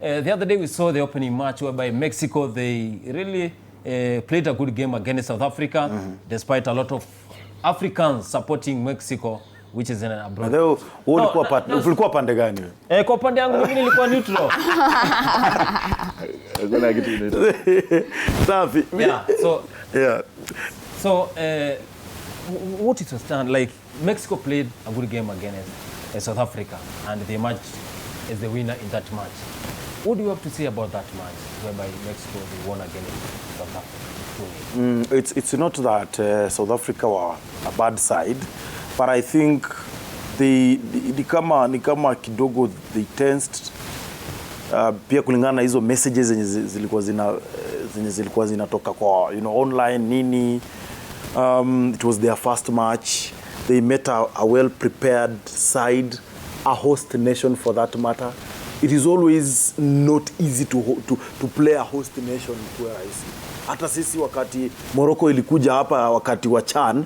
The other day we saw the opening match whereby Mexico, they really played a good game against South Africa, despite a lot of Africans supporting Mexico, which is in abroad. Ulikuwa pande gani? Kwa pande yangu mimi nilikuwa neutral. So what it was done, like Mexico played a good game against South Africa, and they emerged as the winner in that match. What do you have to say about that match, whereby Mexico they won against South Africa? It's not that South Africa were a bad side, but I think ni kama kidogo they tensed pia kulingana na hizo messages zenye zilikuwa zinatoka kwa online nini. It was their first match. They met a well-prepared side, a host nation for that matter. It is always not easy to play a host nation where I see. Hata sisi wakati Morocco ilikuja hapa wakati wa CHAN,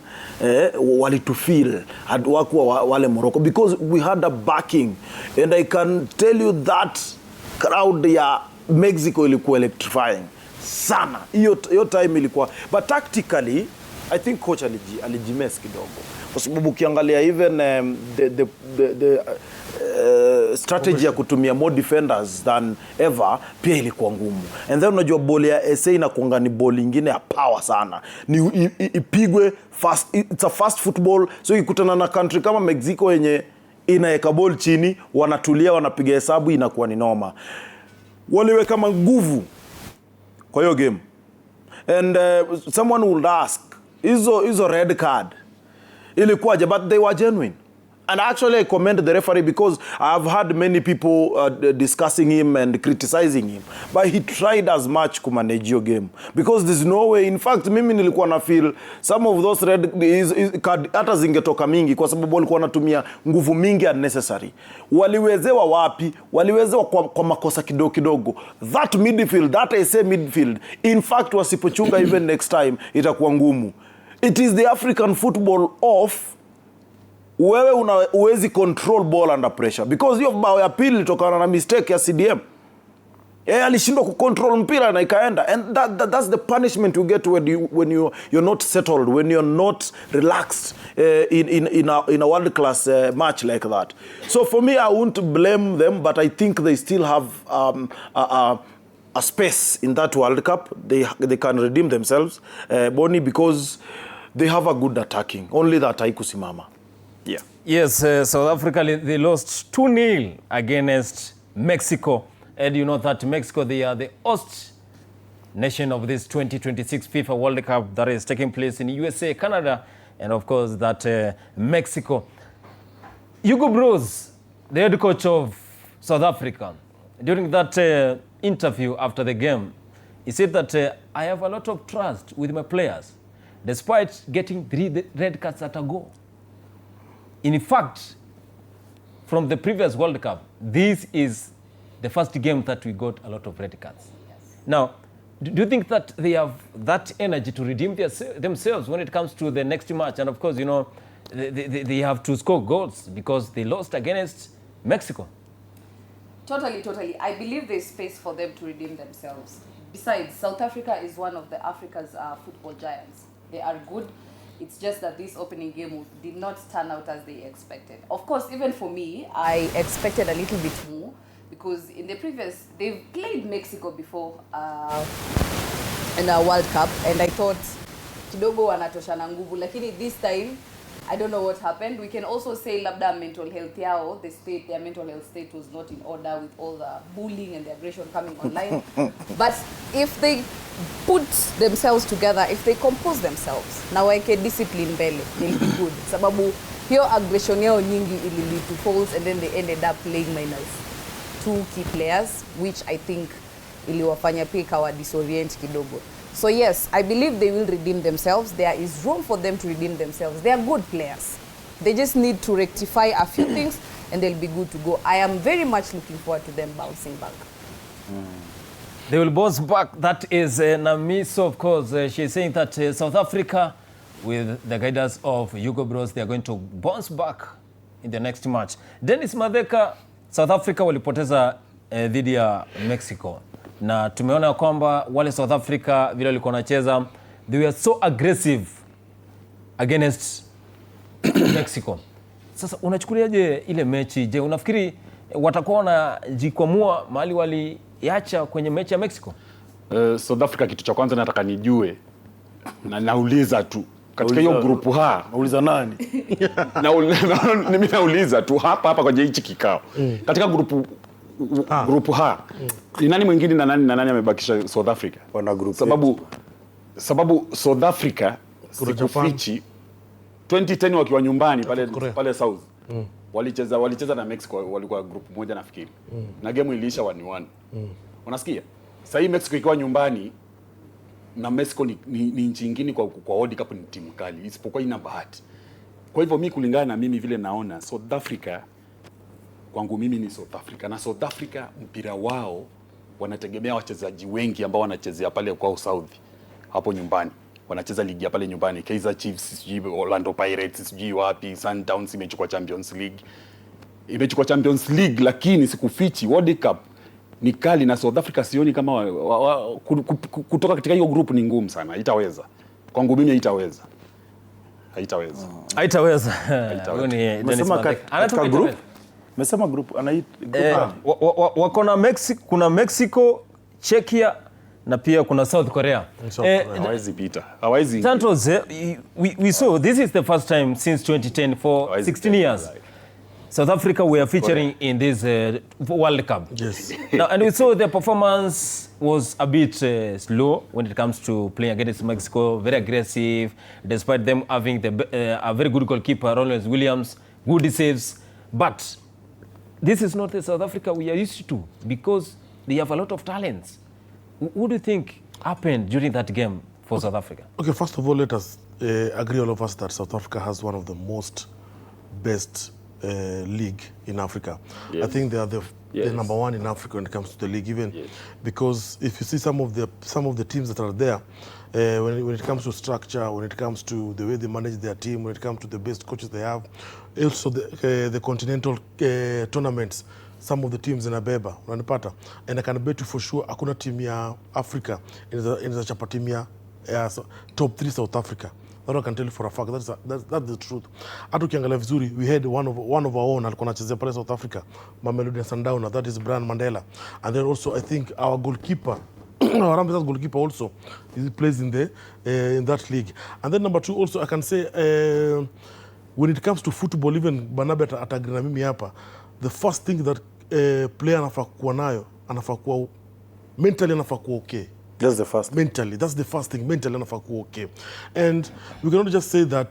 walitufeel wakuwa wale Morocco because we had a backing, and I can tell you that crowd ya Mexico ilikuwa electrifying sana. Hiyo time ilikuwa, but tactically I think coach alijimes kidogo, kwa sababu ukiangalia even the strategy ya kutumia more defenders than ever pia ilikuwa ngumu. And then unajua ball ya SA inakuanga ni ball nyingine ya power sana, ni ipigwe fast, it's a fast football. So ikutana na country kama Mexico yenye inaeka ball chini, wanatulia, wanapiga hesabu, inakuwa ni noma. Waliweka nguvu kwa hiyo game. And someone would ask, hizo red card ilikuwaje? But they were genuine. And actually I commend the referee because I've had many people discussing him and criticizing him, but he tried as much to manage your game, because there's no way. In fact, mimi nilikuwa na feel some of those red card hata zingetoka mingi, kwa sababu walikuwa wanatumia nguvu mingi unnecessary. Waliwezewa wapi? Waliwezewa kwa makosa kidogo. That midfield, that SA midfield, in fact wasipochunga even next time itakuwa ngumu. It is the African football of wewe uwezi control ball under pressure, because hiyo bao ya pili ilitokana na mistake ya CDM. Alishindwa kucontrol mpira na ikaenda, and that's the punishment you get when you're not settled, when you're not relaxed in a world class match like that. So for me, I won't blame them, but I think they still have a space in that World Cup. They can redeem themselves, Boni, because they have a good attacking. Only that haikusimama. Yeah. Yes, South Africa, they lost 2-0 against Mexico. And you know that Mexico, they are the host nation of this 2026 FIFA World Cup that is taking place in USA, Canada, and of course that Mexico. Hugo Broos, the head coach of South Africa, during that interview after the game, he said that I have a lot of trust with my players, despite getting 3 red cards at a go. In fact, from the previous World Cup, this is the first game that we got a lot of red cards. Yes. Now, do you think that they have that energy to redeem themselves when it comes to the next match? And of course, you know, they have to score goals because they lost against Mexico. Totally. I believe there's space for them to redeem themselves. Besides, South Africa is one of the Africa's football giants. They are good. It's just that this opening game did not turn out as they expected. Of course, even for me, I expected a little bit more, because in the previous, they've played Mexico before in a World Cup, and I thought kidogo wanatoshana nguvu, lakini this time I don't know what happened. We can also say labda mental health yao, their mental health state was not in order with all the bullying and the aggression coming online. But if they put themselves together, if they compose themselves, na waeke discipline mbele, they'll be good. Sababu hiyo aggression yao nyingi ili lead to falls, and then they ended up playing minus 2 key players, which I think iliwafanya pia kawa disorient kidogo. So yes, I believe they will redeem themselves. There is room for them to redeem themselves. They are good players. They just need to rectify a few things and they'll be good to go. I am very much looking forward to them bouncing back. They will bounce back. That is Namiso, of course. She's saying that South Africa, with the guidance of Hugo Broos, they are going to bounce back in the next match. Dennis Madeka, South Africa walipoteza dhidi ya Mexico, na tumeona kwamba wale South Africa vile walikuwa wanacheza, they were so aggressive against Mexico. Sasa unachukuliaje ile mechi? Je, unafikiri watakuwa wanajikwamua mahali waliacha kwenye mechi ya Mexico? South Africa, kitu cha kwanza nataka nijue, na nauliza tu katika hiyo grupu ha, nauliza nani? Mimi nauliza tu hapa kwenye hichi kikao. Katika grupu ha, ni nani mwingine na nani amebakisha South Africa? Wana grupu. Sababu South Africa sikufichi 2010 wakiwa nyumbani pale South. Walicheza na Mexico, walikuwa group moja nafikiri. Na game iliisha 1-1. Unasikia? Sasa hii Mexico ikiwa nyumbani na Mexico ni nchi nyingine kwa World Cup, ni timu kali isipokuwa ina bahati. Kwa hivyo mimi kulingana na mimi vile naona South Africa, kwangu mimi ni South Africa, na South Africa mpira wao wanategemea wachezaji wengi ambao wanachezea pale kwa South hapo nyumbani. Wanacheza ligi ya pale nyumbani, Kaizer Chiefs, sijui Orlando Pirates, sijui wapi, Sundowns imechukua Champions League, lakini sikufichi World Cup ni kali, na South Africa sioni kama kutoka katika hiyo group ni ngumu sana. Haitaweza. Kwangu mimi haitaweza. Umesema katika group? Umesema group wako na Mexico, kuna Mexico, Czechia na pia kuna South Korea. Hawezi pita. Hawezi. Santos, we saw this is the first time since 2010 for 16 years. South Africa were featuring in this World Cup. Yes. Now, and we saw the performance was a bit slow when it comes to playing against Mexico, very aggressive, despite them having a very good goalkeeper, Ronald Williams, good saves. But this is not the South Africa we are used to, because they have a lot of talents. What do you think happened during that game for South Africa? Okay, first of all, let us agree, all of us, that South Africa has one of the best league in Africa. Yes. I think they are the number one in Africa when it comes to the league, even because if you see some of the teams that are there, when it comes to structure, when it comes to the way they manage their team, when it comes to the best coaches they have, also the continental tournaments, some of the teams in Abeba, unanipata, and I can bet you for sure hakuna team ya Africa in chapa team ya top 3 South Africa. That I can tell you for a fact. That's the truth. Hata ukiangalia vizuri, we had one of our own alikuwa anachezea pale South Africa, Mamelodi Sundowns, that is Brian Mandela. And then also I think our goalkeeper, our Rambesa's goalkeeper also, he plays in that league. And then number 2 also I can say, when it comes to football, even Banabe atagrina mimi hapa, the first thing that player anafaa kuwa nayo, anafaa kuwa mentally, anafaa kuwa okay. That's the first. Mentally, that's the first thing. Mentally, anafaa kuwa okay. And we cannot just say that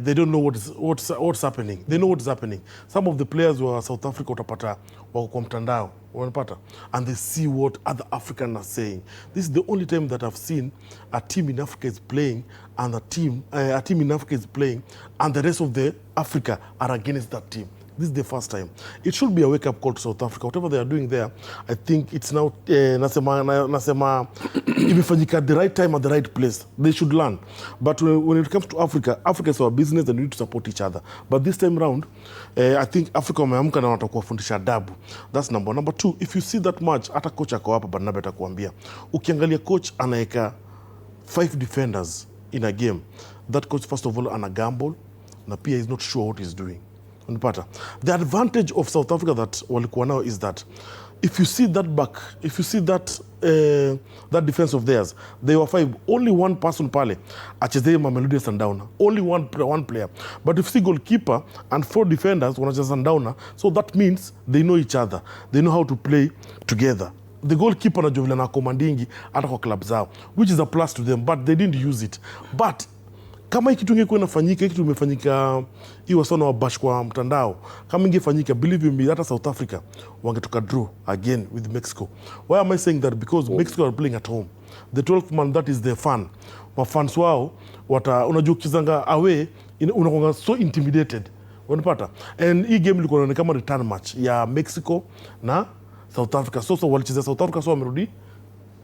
they don't know what's happening. They know what's happening. Some of the players who are South Africa utapata wako kwa mtandao, unapata, and they see what other Africans are saying. This is the only time that I've seen a team in Africa is playing, and a team in Africa is playing, and the rest of the Africa are against that team. This is the first time. It should be a wake-up call to South Africa. Whatever they are doing there, I think it's now nasema imefanyika at the right time at the right place. They should learn. But when it comes to Africa, Africa is our business and we need to support each other. But this time round, I think Africa wameamka na watakuwa fundisha adabu. That's number one. Number 2, if you see that match, hata coach ako hapa Barnabe atakuambia. Ukiangalia coach anaeka 5 defenders in a game. That coach first of all ana gamble, na pia is not sure what he's doing. The advantage of South Africa that walikuwa now is that if you see that defense of theirs, they were 5, only one person pale achezee Mamelodi Sundowns, only one player. But if you see goalkeeper and 4 defenders wanacheza Sundowns, so that means they know each other, they know how to play together. The goalkeeper na jovila na commandingi hata kwa club zao, which is a plus to them, but they didn't use it. But kama hiki tungekuwa inafanyika, hiki tumefanyika hiyo sana wa bash kwa mtandao, kama ingefanyika, believe you me, hata South Africa wangetoka draw again with Mexico. Why am I saying that? Because Mexico are playing at home. The 12th man, that is the fun. Fans wao unajua ukizanga away unakuwa so intimidated, unapata. And hii game ilikuwa inaonekana kama return match ya Mexico na South Africa. So walicheza South Africa, so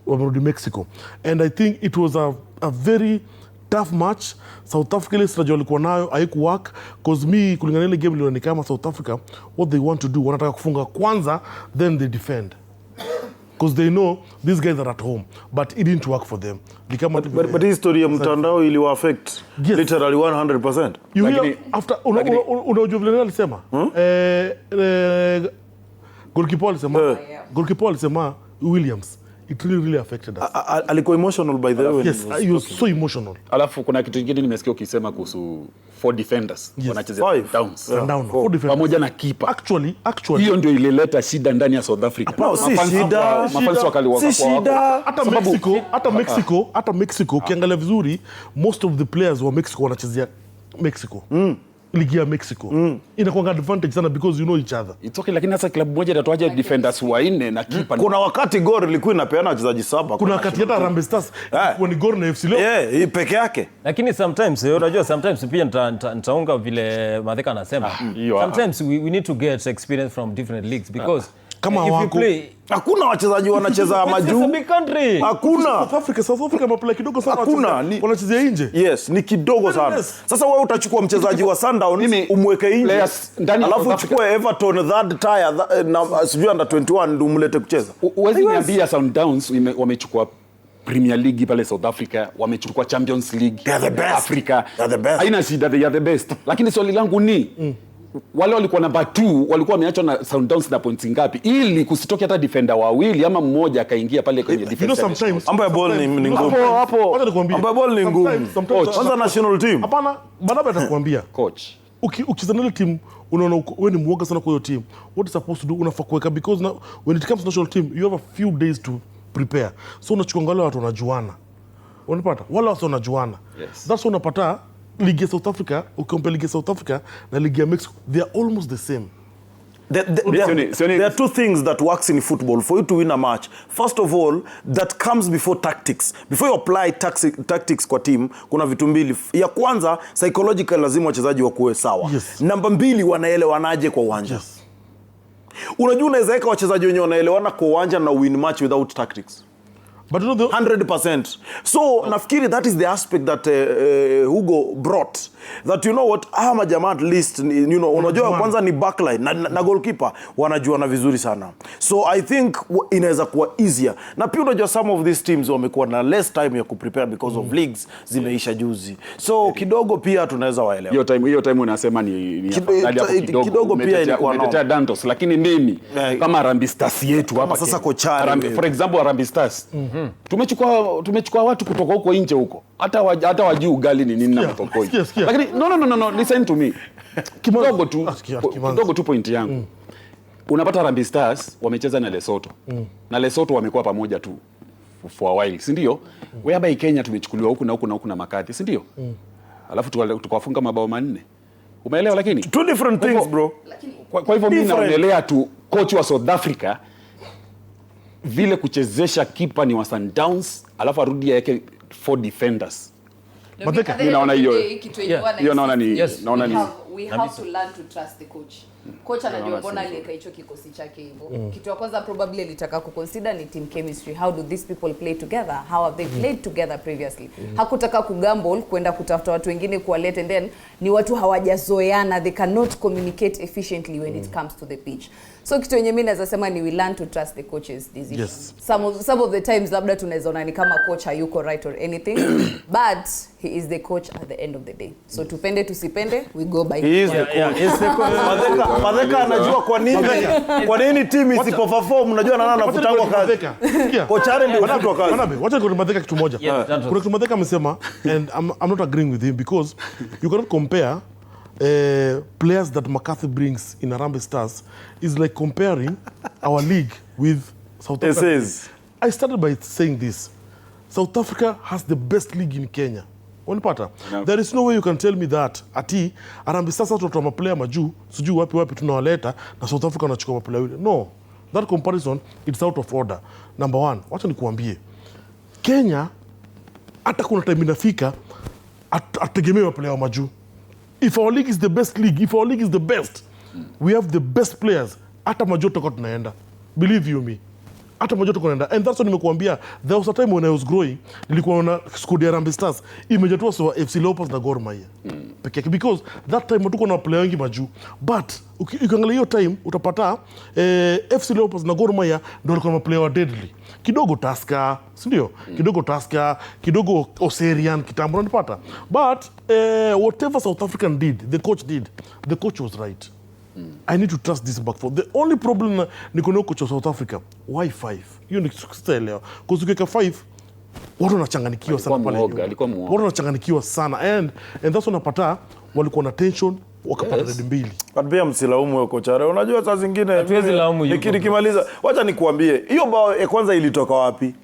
wamerudi Mexico. And I think it was a very tough match. South Africa ile strategy walikuwa nayo haiku work cause me kulingana ile game ni kama South Africa what they want to do wanataka kufunga kwanza then they defend. Because they know these guys are at home, but it didn't work for them. But his story ya mtandao ili affect literally 100%. You hear after unajua vile alisema goalkeeper alisema Williams, it really affected us. Alikuwa emotional by the way. Yes, he was so emotional. Alafu kuna kitu kingine nimesikia ukisema kuhusu 4 defenders wanacheza downs. Pamoja na keeper. Actually hiyo ndio ilileta shida ndani ya South Africa. Mafans wakaliwaka hata Mexico ukiangalia vizuri most of the players wa Mexico wanachezea Mexico. Ligi ya Mexico. Inakuwa advantage sana because you know each other. It's okay, lakini sasa club moja itatoaje defenders wanne na keeper. Kuna wakati Gor ilikuwa inapeana wachezaji 7. Kuna wakati hata Harambee Stars ni Gor na FC leo. Hii peke yake. Lakini sometimes unajua sometimes pia nitaunga vile Madheka anasema. Sometimes we need to get experience from different leagues because kama if you play hakuna wachezaji wanacheza majuu. Hakuna. South Africa maplay kidogo sana. Hakuna. Wanachezea nje. Yes, ni kidogo sana. Sasa wewe utachukua mchezaji wa Sundown umweke nje. Alafu uchukue Everton third tier na sijui under 21 ndio umlete kucheza. Uwezi niambia Sundowns wamechukua Premier League pale South Africa, wamechukua Champions League. They are the best. Africa. They are the best. Haina shida, they are the best. Lakini swali langu ni wale walikuwa number 2 walikuwa wameachwa na Sundowns na points ngapi ili kusitoke hata defender wawili ama mmoja akaingia pale kwenye defense. You know sometimes ambaye ball ni ngumu. Wacha nikwambie. Ambaye ball ni ngumu. Kwanza national team. Hapana, Barnaba atakwambia. Coach. Ukicheza na team unaona wewe ni mwoga sana kwa hiyo team. What is supposed to do unafaa kuweka because now when it comes to national team you have a few days to prepare. So unachukua ngalo watu wanajuana. Unapata? Wala watu wanajuana. Yes. That's why unapata League ya South Africa, ukimpea League ya South Africa na League ya Mexico, they are almost the same. There are two things that works in football for you to win a match. First of all, that comes before tactics. Before you apply tactics kwa team, kuna vitu mbili. Ya kwanza, psychological lazima wachezaji wakuwe sawa. Yes. Namba 2, wanaelewanaje kwa uwanja. Yes. Unajua unaweza weka wachezaji wenye wanaelewana kwa uwanja na win match without tactics. But you know 100%. So nafikiri that is the aspect that Hugo brought. That you know what, majamaa at least you know unajua kwanza ni backline na goalkeeper wanajuana vizuri sana. So I think inaweza kuwa easier. Na pia unajua some of these teams wamekuwa na less time ya kuprepare because of leagues zimeisha juzi. So kidogo pia tunaweza waelewa. Hiyo time unasema ni kidogo pia ilikuwa umetetea Dantos, lakini mimi kama Harambee Stars yetu hapa sasa kochari for example Harambee Stars tumechukua watu kutoka huko nje huko hata wajui ugali ni nini na mtokoi. Lakini no listen to me kidogo tu point yangu. Unapata Harambee Stars wamecheza na Lesotho na Lesotho wamekuwa pamoja tu for a while, si ndio? Whereby Kenya tumechukuliwa huku na makati, si ndio? Alafu tukawafunga mabao 4. Umeelewa? Lakini two different things bro. Kwa hivyo mimi naonelea tu coach wa South Africa vile kuchezesha kipa ni wa Sundowns alafu arudi yake 4 defenders. Naona hiyo naona ni we have to learn to trust the coach. Coach anajua mbona aliweka hicho kikosi chake hivyo. Kitu ya kwanza probably alitaka kuconsider ni team chemistry. How do these people play together? How have they played together previously? Hakutaka kugamble kwenda kutafuta watu wengine kuwaleta and then ni watu hawajazoeana, they cannot communicate efficiently when it comes to the pitch. So kitu yenye mimi naweza sema ni we learn to trust the coach's decision. Yes. Some of the times labda tunawezaona ni kama coach hayuko right or anything but he is the coach at the end of the day. So tupende tusipende we go by he is the coach. Madheka anajua kwa nini team isipoperform unajua nani anafutangwa kazi. Kochare ndio anafutwa kazi. Wacha kwa Madheka kitu moja. Kuna kitu Madheka amesema and I'm not agreeing with him because you cannot compare players that McCarthy brings in Harambee Stars is like comparing our league with South Africa. I started by saying this. South Africa has the best league in Kenya. Unapata? No. There is no way you can tell me that ati Harambee Stars watu wa player majuu sijui wapi tunawaleta na South Africa wanachukua player yule. No. That comparison it's out of order. Number 1, wacha nikuambie. Kenya hata kuna time inafika ategemea player majuu. If our league is the best league, if our league is the best, we have the best players. Hata majuu tutakuwa tunaenda. Believe you me. hata moja tukonaenda. And that's what nimekuambia, there was a time when I was growing, nilikuwa na squad ya Harambee Stars imejatua sawa FC Leopards na Gor Mahia peke yake, because that time tuko na player wengi majuu, but ukiangalia hiyo time utapata FC Leopards na Gor Mahia ndio walikuwa na player wa deadly kidogo, Tusker, si ndio? Kidogo Tusker, kidogo Oserian kitambo, unapata. But whatever South African did, the coach was right. I need to trust this back for. The only problem niko na coach wa South Africa, why 5? Hiyo ni kuelewa. Kwa sababu kwa 5 watu wanachanganikiwa sana pale. Watu wanachanganikiwa sana, and that's unapata walikuwa na tension wakapata red mbili. But pia msilaumu wewe kocha. Unajua saa zingine hatuwezi laumu yuko. Nikimaliza, wacha nikuambie, hiyo bao ya kwanza ilitoka wapi?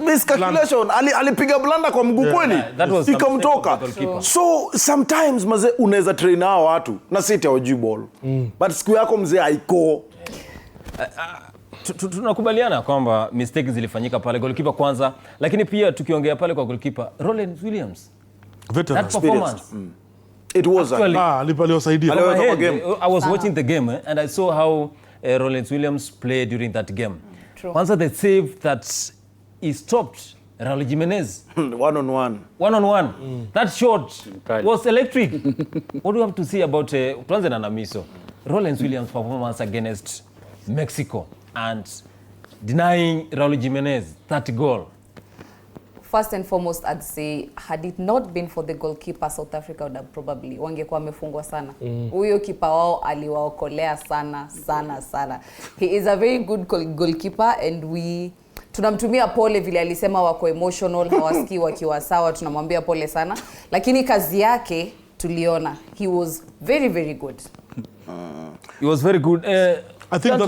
Miscalculation, alipiga blanda kwa mguu kweli, ikamtoka. So sometimes mzee unaweza train hao watu na sita hawajui ball, but siku yako mzee haiko. Tunakubaliana kwamba mistakes zilifanyika pale goalkeeper kwanza, lakini pia tukiongea pale kwa goalkeeper Roland Williams, veteran that performance it was alipaliosaidia. I was watching the game and I saw how Roland Williams played during that game. Kwanza the save that he stopped Raul Jimenez one on one. That shot was electric. What do you have to say about tuanze na Namiso, Roland Williams' performance against Mexico and denying Raul Jimenez that goal? First and foremost, I'd say, had it not been for the goalkeeper, South Africa would have probably wangekuwa wamefungwa sana. Huyo kipa wao aliwaokolea sana. He is a very good goalkeeper, and tunamtumia pole vile alisema wako emotional, hawasikii wakiwa sawa, tunamwambia pole sana. Lakini kazi yake tuliona. He was very, very good. He was very good. I think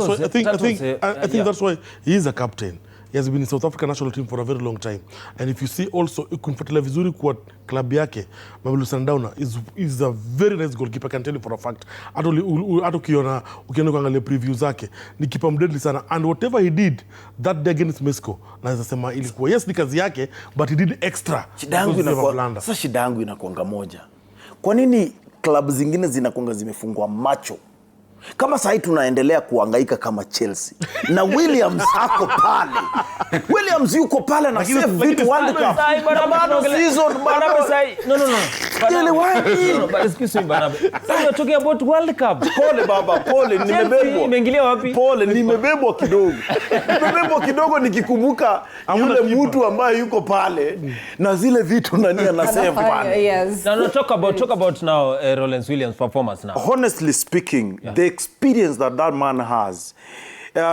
that's why he is a captain. He has been in South African national team for a very long time. And if you see also, kumfuatilia vizuri kwa club yake, Mamelodi Sundowns is a very nice goalkeeper, I can tell you for a fact. Hata ukiona kuangalia preview zake, ni kipa mdeadly sana. And whatever he did that day against Mexico, naweza sema ilikuwa yes ni kazi yake, but he did extra. Shida yangu inakuanga moja. Kwa nini club zingine zinakuanga zimefungwa macho? Kama sasa tunaendelea kuhangaika kama Chelsea na Williams ako pale. Williams yuko pale na save vitu World Cup. Bado season bado. Ile wapi? But excuse me bana. So you are talking about World Cup. Pole baba, pole nimebebwa. Imeingilia wapi? Pole nimebebwa kidogo. Nimebebwa kidogo nikikumbuka yule mtu ambaye yuko pale na zile vitu nani ana save pale. Yes. Now talk about now Roland Williams' performance now. Honestly speaking, the experience that man has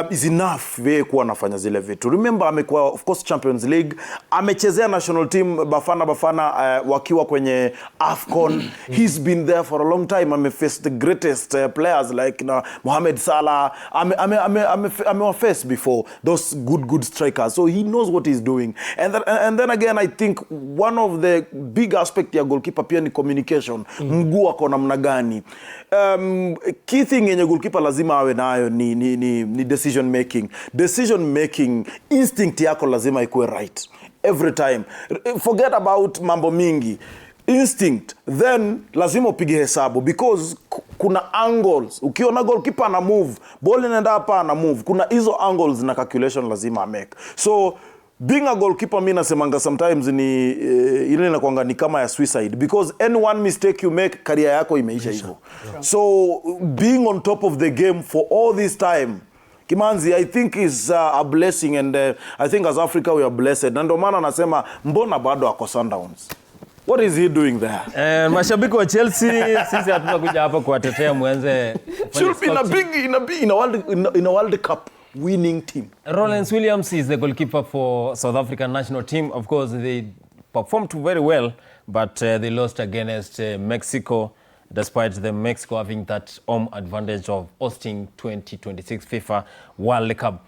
is enough wewe kuwa anafanya zile vitu. Remember amekuwa of course Champions League, amechezea national team Bafana wakiwa kwenye AFCON. He's been there for a long time. Amefaced the greatest players like Mohamed Salah. Amewaface before those good strikers. So he knows what he's doing. And then again I think one of the big aspect ya goalkeeper pia ni communication. Mguu ako namna gani. Key thing yenye goalkeeper lazima awe nayo ni decision making instinct yako lazima ikuwe right every time. Forget about mambo mingi, instinct, then lazima upige hesabu, because kuna angles. Ukiona goalkeeper ana move, ball inaenda hapa ana move, kuna hizo angles na calculation lazima make. So being a goalkeeper mimi nasemanga sometimes ni ile inakuanga ni kama ya suicide, because any one mistake you make career yako imeisha hivyo. So being on top of the game for all this time, Kimanzi, I think is a blessing, and I think as Africa we are blessed. Na ndio maana nasema mbona bado ako Sundowns? What is he doing there? Mashabiki wa Chelsea sisi hatunakuja hapa kuwatetea mwenze. Should be in a World Cup winning team. Roland Williams is the goalkeeper for South African national team. Of course they performed very well, but they lost against Mexico, despite the Mexico having that home advantage of hosting 2026 FIFA World Cup.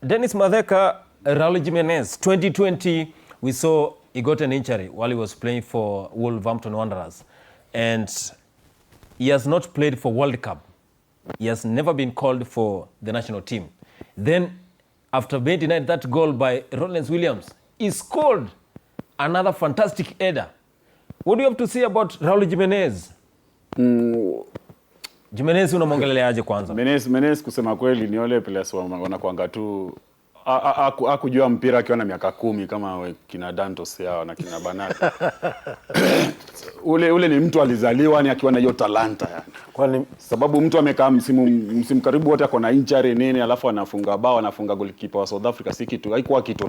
Dennis Madheka, Raul Jimenez, 2020, we saw he got an injury while he was playing for Wolverhampton Wanderers. And he has not played for World Cup. He has never been called for the national team. Then, after being denied that goal by Roland Williams, he scored another fantastic header. What do you have to say about Raul Jimenez? Jimenez unamwongelea aje kwanza? Jimenez kusema kweli ni wale players wanakuanga tu Hakujua mpira akiwa na miaka 10 kama kina Dantos yao na kina Banata. ule ni mtu alizaliwa ni akiwa na hiyo talanta yani. Kwani Sababu mtu amekaa msimu karibu wote ako na injury nini, alafu anafunga bao, anafunga goalkeeper wa South Africa, si kitu, haikuwa kitu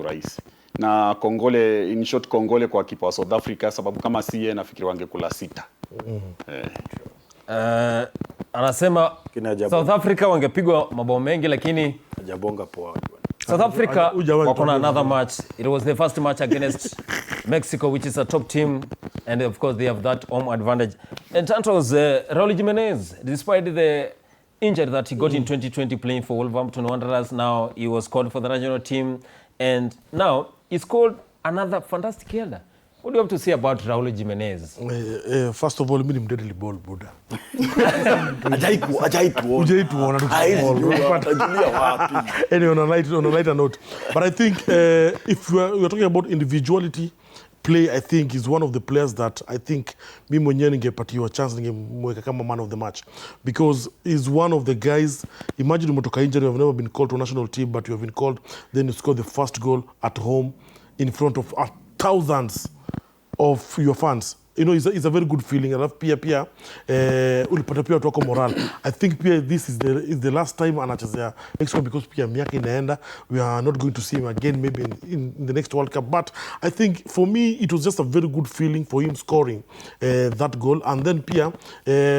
rahisi. Na kongole, in short, kongole kwa kipa wa South Africa, sababu kama siye nafikiri wangekula 6. Anasema South Africa wangepigwa mabao mengi, lakini hajabonga poa. South Africa wako na another match. It was the first match against Mexico, which is a top team, and of course they have that home advantage. And Santos, Raul Jimenez, despite the injury that he got in 2020 playing for Wolverhampton Wanderers, now he was called for the national team, and now he's called another fantastic header. What do you have to say about Raul Jimenez? First of all, mimi ni mdeadly ball buda. Ajaitu. Anyway, on a lighter note. But I think if we are talking about individuality, play, I think is one of the players that I think mimi mwenyewe ningepatiwa chance ningemweka kama man of the match, because he's one of the guys. Imagine umetoka injury, you have never been called to a national team, but you have been called, then you score the first goal at home in front of thousands of your fans. You know, it's a very good feeling. Alafu pia ulipata pia watu wako moral. I think pia this is the last time anachezea Mexico, because pia miaka inaenda, we are not going to see him again maybe in the next World Cup. But I think for me it was just a very good feeling for him scoring that goal. And then pia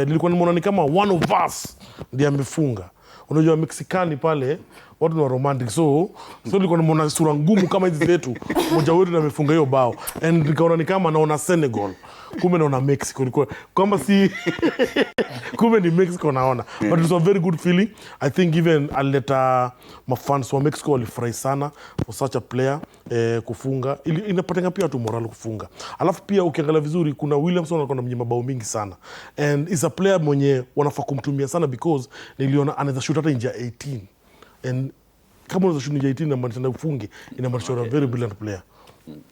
nilikuwa nimeona ni kama one of us ndiye amefunga. Unajua Mexicani pale watu ni romantic, so nilikuwa nimeona sura ngumu kama hizi zetu, mmoja wetu ndiye amefunga hiyo bao, and nikaona ni kama naona Senegal, kumbe naona Mexico, nilikuwa kama si kumbe ni Mexico naona. But it was a very good feeling. I think even aleta mafans wa Mexico walifurahi sana for such a player kufunga. Inapatanga pia watu moral kufunga. Alafu pia ukiangalia vizuri kuna Williamson alikuwa na mnyima bao mingi sana, and is a player mwenye wanafaa kumtumia sana, because niliona anaweza shoot hata nje 18, and kama unaweza shoot nje 18 na maana ufunge, inamaanisha a very brilliant player.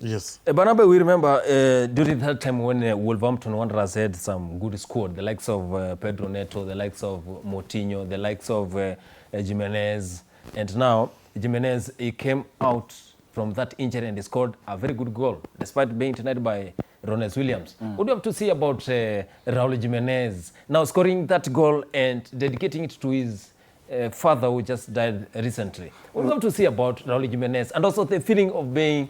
Yes. Banabe, we remember during that time when Wolverhampton Wanderers had some good squad, the likes of Pedro Neto, the likes of Moutinho, the likes of Jimenez, and now Jimenez, he came out from that injury and he scored a very good goal, despite being denied by Ronald Williams. What do you have to say about Raul Jimenez now scoring that goal and dedicating it to his father who just died recently? What do you have to say about Raul Jimenez, and also the feeling of being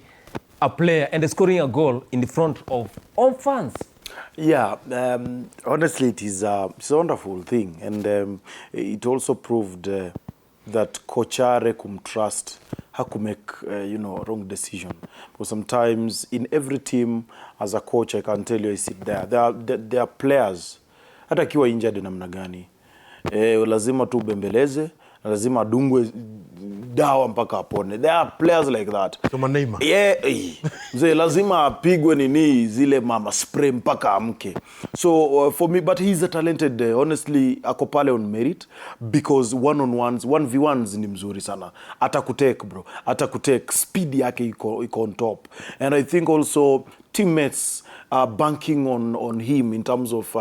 a player and scoring a goal in the front of all fans? Yeah, honestly, it's a wonderful thing, and it also proved that Kochare kumtrust, hakumake wrong decision. Because sometimes in every team, as a coach, I can tell you, I sit there. There are players, hata kiwa injured namna gani, lazima tu bembeleze, lazima adungwe dawa mpaka apone. There are players like that. Kama Neymar. Yeah, mzee lazima apigwe nini zile mama spray mpaka amke. So for me, but he's a talented, honestly, ako pale on merit, because one-on-ones, 1v1s ni mzuri sana. Atakutake bro, atakutake, speed yake iko on top. And I think also teammates are banking on him in terms of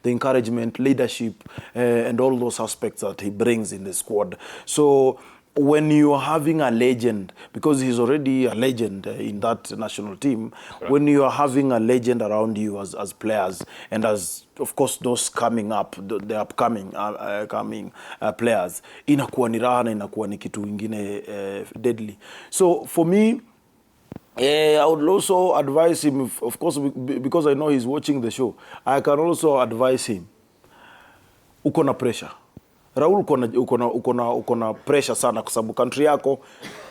the encouragement, leadership, and all those aspects that he brings in the squad. So when you're having a legend, because he's already a legend in that national team, when you are having a legend around you as players, and as of course those coming up, the upcoming coming players, inakuwa ni raha na inakuwa ni kitu ingine deadly. So for me, I would also advise him, of course, because I know he's watching the show, I can also advise him, uko na pressure. Raul, uko na pressure sana kwa sababu country yako,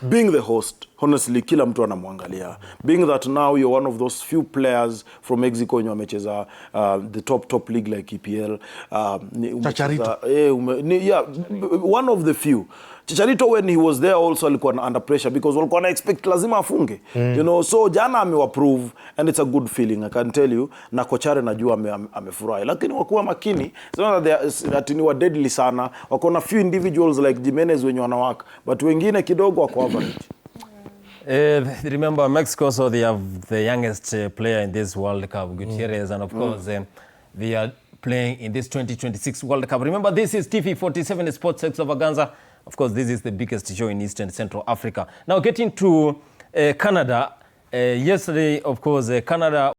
being the host, honestly kila mtu anamwangalia. Being that now you're one of those few players from Mexico wenye wamecheza the top league like EPL. Chicharito. Yeah, one of the few. Chicharito, when he was there also alikuwa under pressure, because walikuwa na expect lazima afunge. You know, so jana amewaprove, and it's a good feeling, I can tell you. Na Kochare najua amefurahi, lakini wakuwa makini, so that ni wa deadly sana. Wako na few individuals like Jimenez wenye wanawaka, but wengine kidogo wako average. Remember Mexico, so they have the youngest player in this World Cup, Gutierrez, and of course they are playing in this 2026 World Cup. Remember, this is TV 47 Sports Extravaganza. Of course, this is the biggest show in East and Central Africa. Now, getting to Canada, yesterday, of course, Canada